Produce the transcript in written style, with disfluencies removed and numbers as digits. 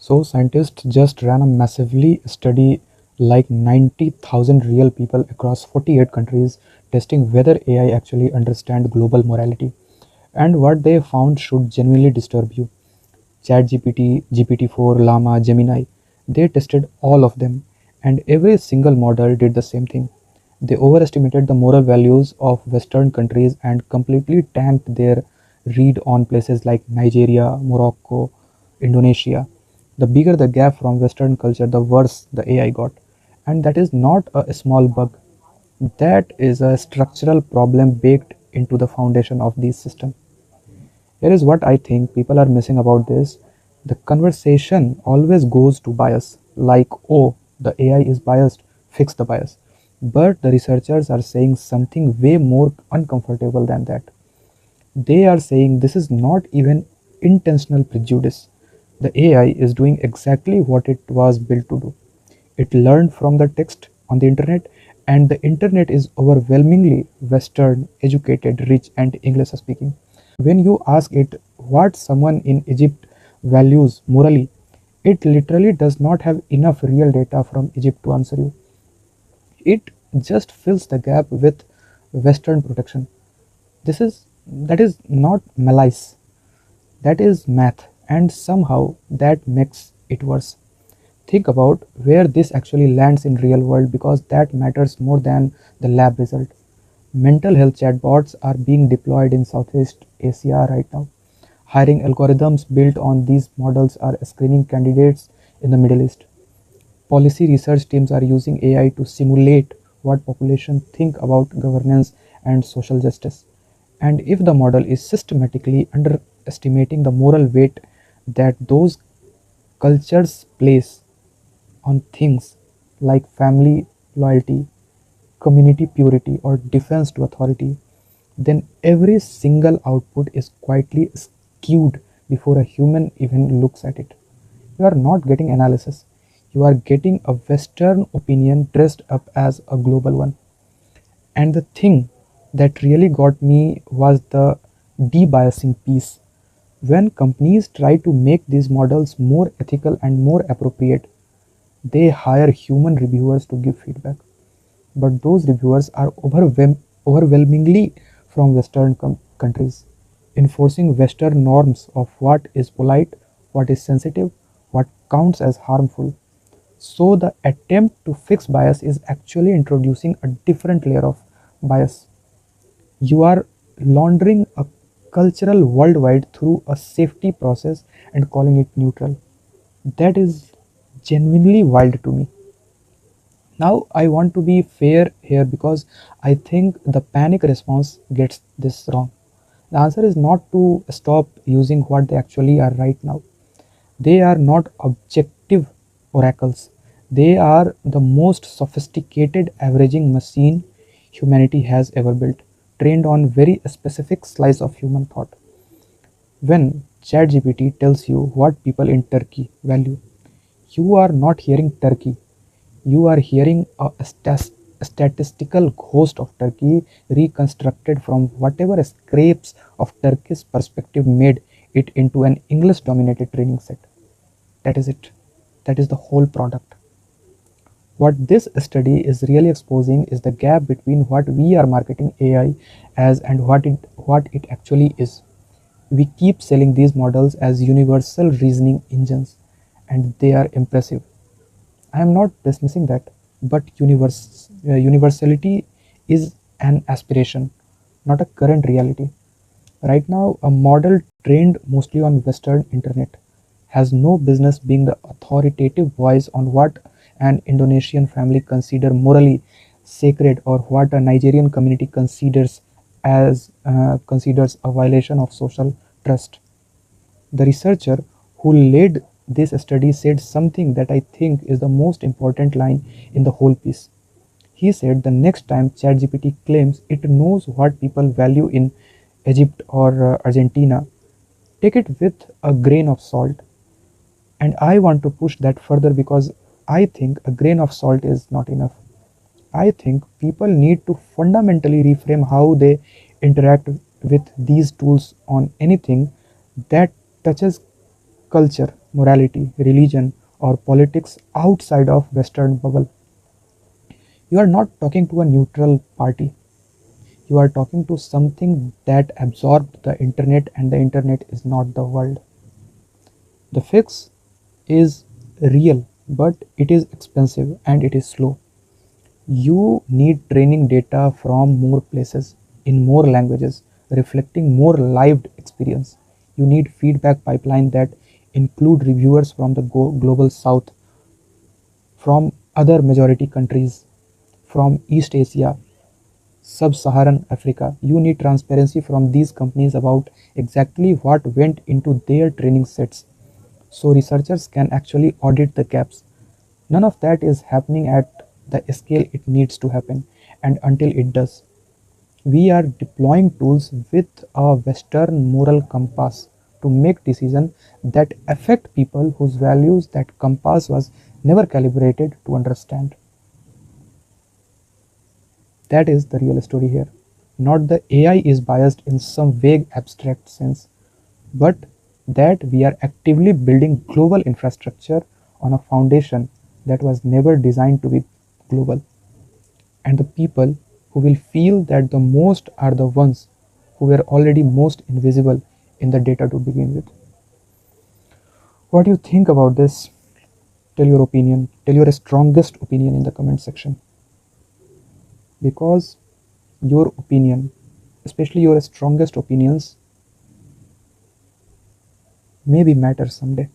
So scientists just ran a massively study like 90,000 real people across 48 countries testing whether AI actually understand global morality. And what they found should genuinely disturb you. ChatGPT, GPT-4, Llama, Gemini, they tested all of them and every single model did the same thing. They overestimated the moral values of Western countries and completely tanked their read on places like Nigeria, Morocco, Indonesia. The bigger the gap from Western culture, the worse the AI got. And that is not a small bug. That is a structural problem baked into the foundation of these systems. Here is what I think people are missing about this. The conversation always goes to bias, like, oh, the AI is biased, fix the bias. But the researchers are saying something way more uncomfortable than that. They are saying this is not even intentional prejudice. The AI is doing exactly what it was built to do. It learned from the text on the internet, and the internet is overwhelmingly Western, educated, rich, and English speaking. When you ask it what someone in Egypt values morally, it literally does not have enough real data from Egypt to answer you. It just fills the gap with Western protection. That is not malice, that is math, and somehow that makes it worse. Think about where this actually lands in real world because that matters more than the lab result. Mental health chatbots are being deployed in Southeast Asia right now. Hiring algorithms built on these models are screening candidates in the Middle East. Policy research teams are using AI to simulate what populations think about governance and social justice. And if the model is systematically underestimating the moral weight that those cultures place on things like family loyalty, community purity, or defense to authority, then every single output is quietly skewed before a human even looks at it. You are not getting analysis, you are getting a Western opinion dressed up as a global one. And the thing that really got me was the debiasing piece. When companies try to make these models more ethical and more appropriate, they hire human reviewers to give feedback. But those reviewers are overwhelmingly from Western countries, enforcing Western norms of what is polite, what is sensitive, what counts as harmful. So the attempt to fix bias is actually introducing a different layer of bias. You are laundering a cultural worldwide through a safety process and calling it neutral. That is genuinely wild to me. Now, I want to be fair here because I think the panic response gets this wrong. The answer is not to stop using what they actually are right now. They are not objective oracles. They are the most sophisticated averaging machine humanity has ever built, trained on very specific slice of human thought. When ChatGPT tells you what people in Turkey value, you are not hearing Turkey, you are hearing a statistical ghost of Turkey reconstructed from whatever scrapes of Turkey's perspective made it into an English dominated training set. That is it. That is the whole product. What this study is really exposing is the gap between what we are marketing AI as and what it actually is. We keep selling these models as universal reasoning engines, and they are impressive. I am not dismissing that, but universality is an aspiration, not a current reality. Right now, a model trained mostly on Western internet has no business being the authoritative voice on what an Indonesian family consider morally sacred or what a Nigerian community considers a violation of social trust. The researcher who led this study said something that I think is the most important line in the whole piece. He said the next time ChatGPT claims it knows what people value in Egypt or Argentina, take it with a grain of salt. And I want to push that further because I think a grain of salt is not enough. I think people need to fundamentally reframe how they interact with these tools on anything that touches culture. morality, religion, or politics outside of Western bubble. You are not talking to a neutral party. You are talking to something that absorbed the internet, and the internet is not the world. The fix is real, but it is expensive and it is slow. You need training data from more places, in more languages, reflecting more lived experience. You need feedback pipeline that include reviewers from the global south, from other majority countries, from East Asia, Sub-Saharan Africa. You need transparency from these companies about exactly what went into their training sets, so researchers can actually audit the gaps. None of that is happening at the scale it needs to happen, and until it does, we are deploying tools with a Western moral compass to make decisions that affect people whose values that compass was never calibrated to understand. That is the real story here. Not the AI is biased in some vague abstract sense, but that we are actively building global infrastructure on a foundation that was never designed to be global. And the people who will feel that the most are the ones who were already most invisible in the data to begin with. What do you think about this? Tell your opinion. Tell your strongest opinion in the comment section. Because your opinion, especially your strongest opinions, maybe matter someday.